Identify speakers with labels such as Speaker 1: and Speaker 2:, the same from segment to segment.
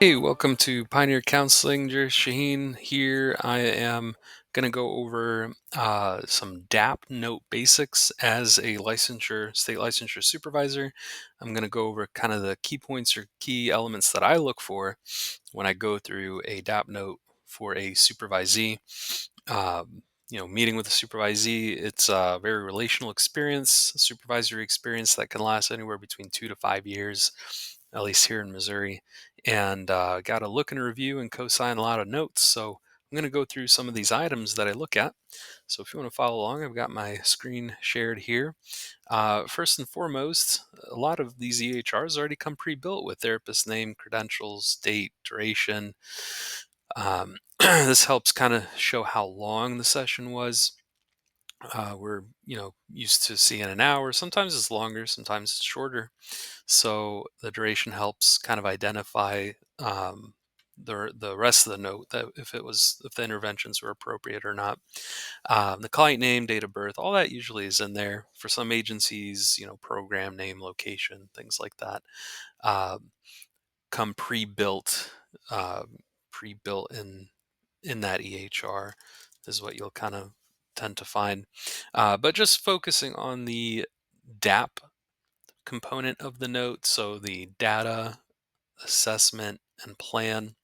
Speaker 1: Hey, welcome to Pioneer Counseling. There's Shaheen here. I am going to go over some DAP note basics as a state licensure supervisor. I'm going to go over kind of the key points or key elements that I look for when I go through a DAP note for a supervisee. Meeting with a supervisee, it's a very relational experience, a supervisory experience that can last anywhere between 2 to 5 years, at least here in Missouri. And got to look and review and co-sign a lot of notes. So I'm going to go through some of these items that I look at. So if you want to follow along, I've got my screen shared here. First and foremost, a lot of these EHRs already come pre-built with therapist name, credentials, date, duration. This helps kind of show how long the session was. We're used to seeing an hour. Sometimes it's longer, sometimes it's shorter. So the duration helps kind of identify the rest of the note, that if the interventions were appropriate or not. The client name, date of birth, all that usually is in there. For some agencies, program name, location, things like that. Um, come pre-built in that EHR is what you'll kind of tend to find. But just focusing on the DAP component of the note, so the data, assessment, and plan.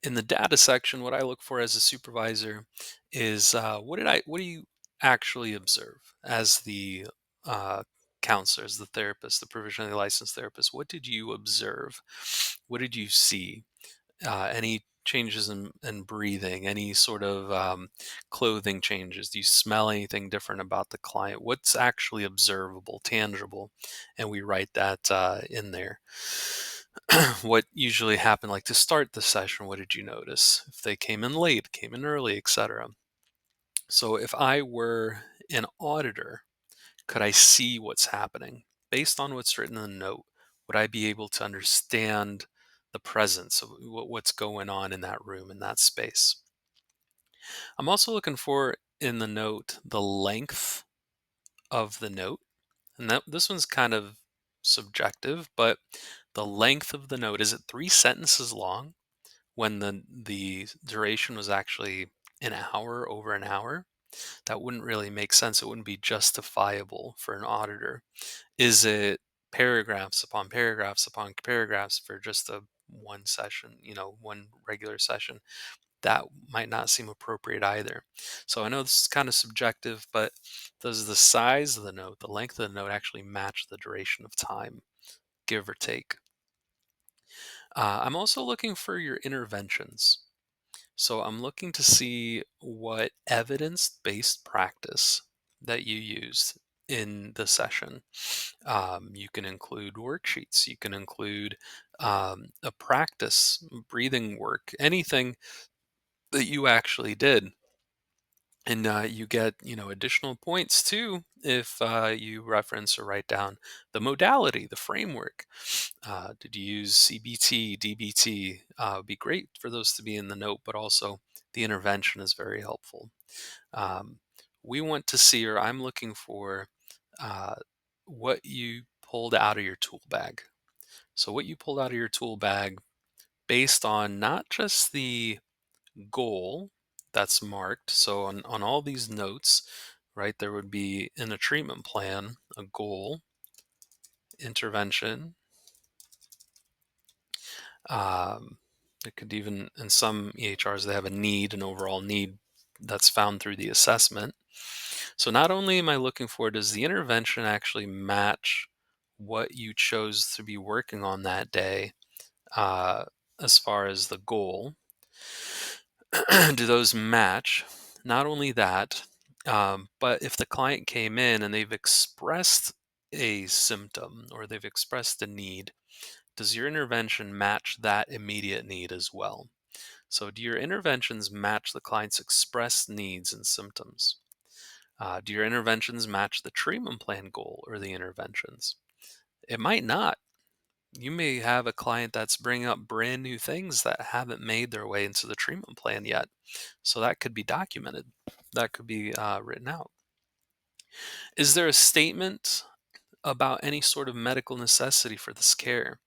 Speaker 1: In the data section, what I look for as a supervisor is what do you actually observe as the uh, counselor, as the therapist, the provisionally licensed therapist? What did you observe? What did you see? Any changes in breathing, any sort of clothing changes? Do you smell anything different about the client? What's actually observable, tangible? And we write that in there. What usually happened, like to start the session, what did you notice? If they came in late, came in early, etc. So if I were an auditor, could I see what's happening? Based on what's written in the note, would I be able to understand the presence of what's going on in that room, in that space? I'm also looking for in the note the length of the note. And this one's kind of subjective, but the length of the note, is it 3 sentences long when the duration was actually an hour, over an hour? That wouldn't really make sense. It wouldn't be justifiable for an auditor. Is it paragraphs upon paragraphs upon paragraphs for just a one session, one regular session? That might not seem appropriate either. So I know this is kind of subjective, but does the size of the note, the length of the note actually match the duration of time, give or take? I'm also looking for your interventions. So I'm looking to see what evidence-based practice that you used in the session. You can include worksheets. You can include a practice, breathing work, anything that you actually did. And you get, additional points too if you reference or write down the modality, the framework. Did you use CBT, DBT? It'd be great for those to be in the note, but also the intervention is very helpful. Um, we want to see, or I'm looking for, uh, what you pulled out of your tool bag. So, what you pulled out of your tool bag based on not just the goal that's marked. So on all these notes, right, there would be in a treatment plan a goal, intervention. Um, it could even, in some EHRs, they have a need, an overall need that's found through the assessment. So not only am I looking for, does the intervention actually match what you chose to be working on that day, uh, as far as the goal? Do those match? Not only that, but if the client came in and they've expressed a symptom or they've expressed a need, does your intervention match that immediate need as well? So, do your interventions match the client's expressed needs and symptoms? Do your interventions match the treatment plan goal or the interventions? It might not. You may have a client that's bringing up brand new things that haven't made their way into the treatment plan yet. So that could be documented. That could be written out. Is there a statement about any sort of medical necessity for this care?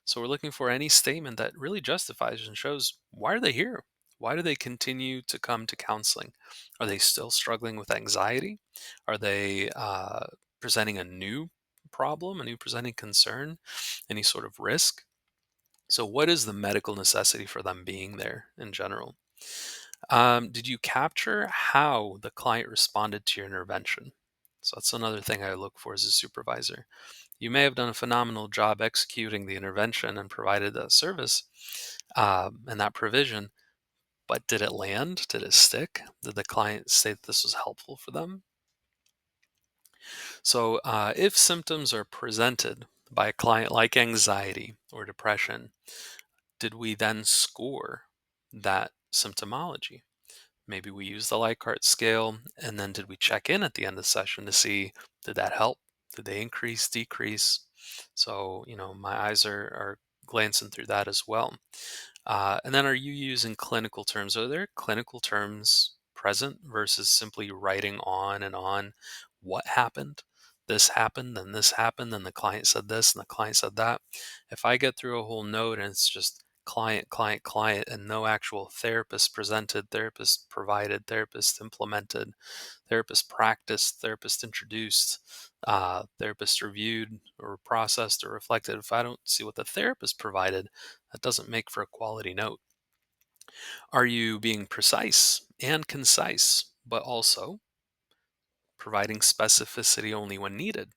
Speaker 1: So we're looking for any statement that really justifies and shows why are they here? Why do they continue to come to counseling? Are they still struggling with anxiety? Are they presenting a new problem, a new presenting concern, any sort of risk? So, what is the medical necessity for them being there in general? Did you capture how the client responded to your intervention? So, that's another thing I look for as a supervisor. You may have done a phenomenal job executing the intervention and provided that service and that provision, but did it land? Did it stick? Did the client say that this was helpful for them? So, if symptoms are presented by a client like anxiety or depression, did we then score that symptomology? Maybe we use the Likert scale, and then did we check in at the end of the session to see did that help? Did they increase, decrease? So, my eyes are glancing through that as well. And then are you using clinical terms? Are there clinical terms present versus simply writing on and on what happened? This happened, then this happened, then the client said this, and the client said that. If I get through a whole note and it's just client, client, client, and no actual therapist presented, therapist provided, therapist implemented, therapist practiced, therapist introduced, therapist reviewed or processed or reflected, if I don't see what the therapist provided, that doesn't make for a quality note. Are you being precise and concise, but also providing specificity only when needed?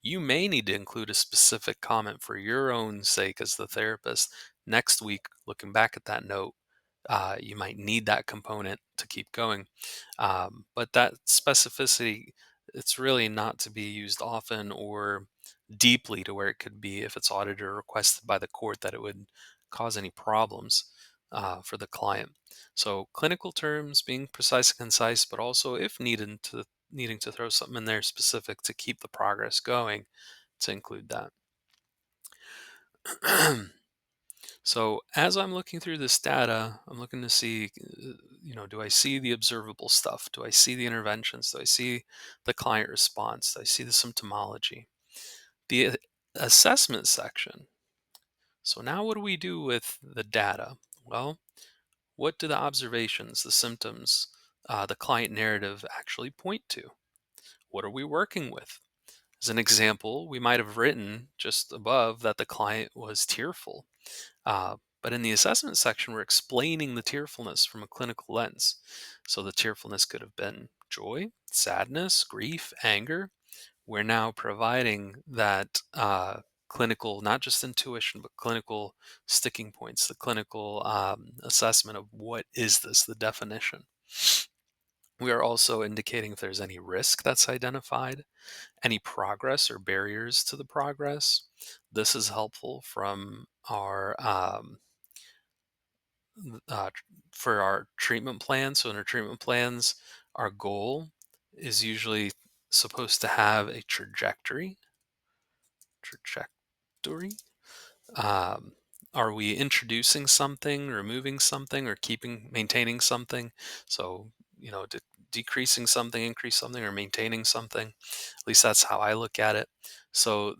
Speaker 1: You may need to include a specific comment for your own sake as the therapist. Next week, looking back at that note, you might need that component to keep going. But that specificity, it's really not to be used often or deeply to where it could be, if it's audited or requested by the court, that it would cause any problems for the client. So clinical terms, being precise and concise, but also if needed to needing to throw something in there specific to keep the progress going, to include that. So as I'm looking through this data, I'm looking to see, do I see the observable stuff? Do I see the interventions? Do I see the client response? Do I see the symptomology? The assessment section. So now what do we do with the data? Well, what do the observations, the symptoms, the client narrative actually point to? What are we working with? As an example, we might have written just above that the client was tearful. But in the assessment section, we're explaining the tearfulness from a clinical lens. So the tearfulness could have been joy, sadness, grief, anger. We're now providing that clinical, not just intuition, but clinical sticking points, the clinical assessment of what is this, the definition. We are also indicating if there's any risk that's identified, any progress or barriers to the progress. This is helpful from our for our treatment plan. So in our treatment plans, our goal is usually supposed to have a trajectory. Um, are we introducing something, removing something, or maintaining something? So, decreasing something, increase something, or maintaining something. At least that's how I look at it. So,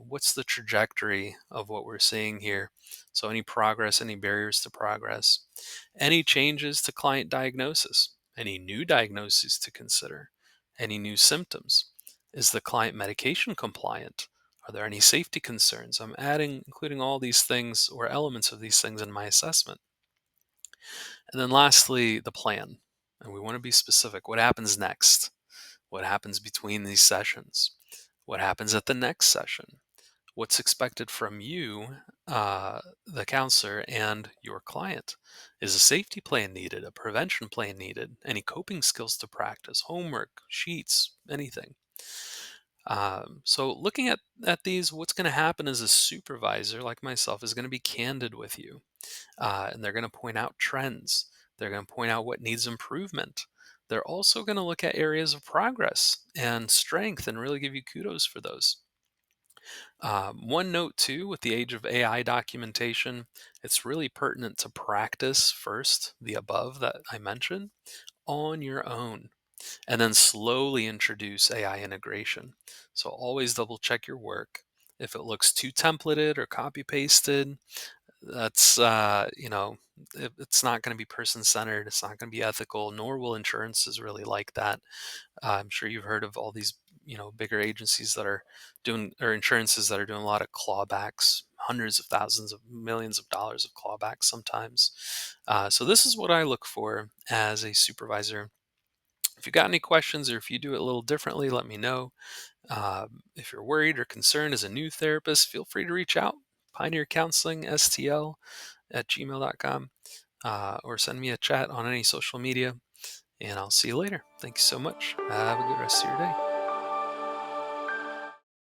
Speaker 1: what's the trajectory of what we're seeing here? So, any progress, any barriers to progress, any changes to client diagnosis, any new diagnoses to consider, any new symptoms. Is the client medication compliant? Are there any safety concerns? I'm including all these things or elements of these things in my assessment. And then lastly, the plan. And we want to be specific. What happens next? What happens between these sessions? What happens at the next session? What's expected from you, the counselor, and your client? Is a safety plan needed? A prevention plan needed? Any coping skills to practice? Homework, sheets, anything? So looking at these, what's going to happen as a supervisor like myself is going to be candid with you, and they're going to point out trends. They're going to point out what needs improvement. They're also going to look at areas of progress and strength and really give you kudos for those. One note too, with the age of AI documentation, it's really pertinent to practice first the above that I mentioned on your own, and then slowly introduce AI integration. So always double check your work. If it looks too templated or copy pasted, that's it's not going to be person centered. It's not going to be ethical, nor will insurances really like that. I'm sure you've heard of all these, bigger agencies that are doing, or insurances that are doing a lot of clawbacks, hundreds of thousands of millions of dollars of clawbacks sometimes. So this is what I look for as a supervisor. If you got any questions or if you do it a little differently, let me know. If you're worried or concerned as a new therapist, feel free to reach out. Pioneer Counseling, STL at gmail.com, or send me a chat on any social media, and I'll see you later. Thank you so much. Have a good rest of your day.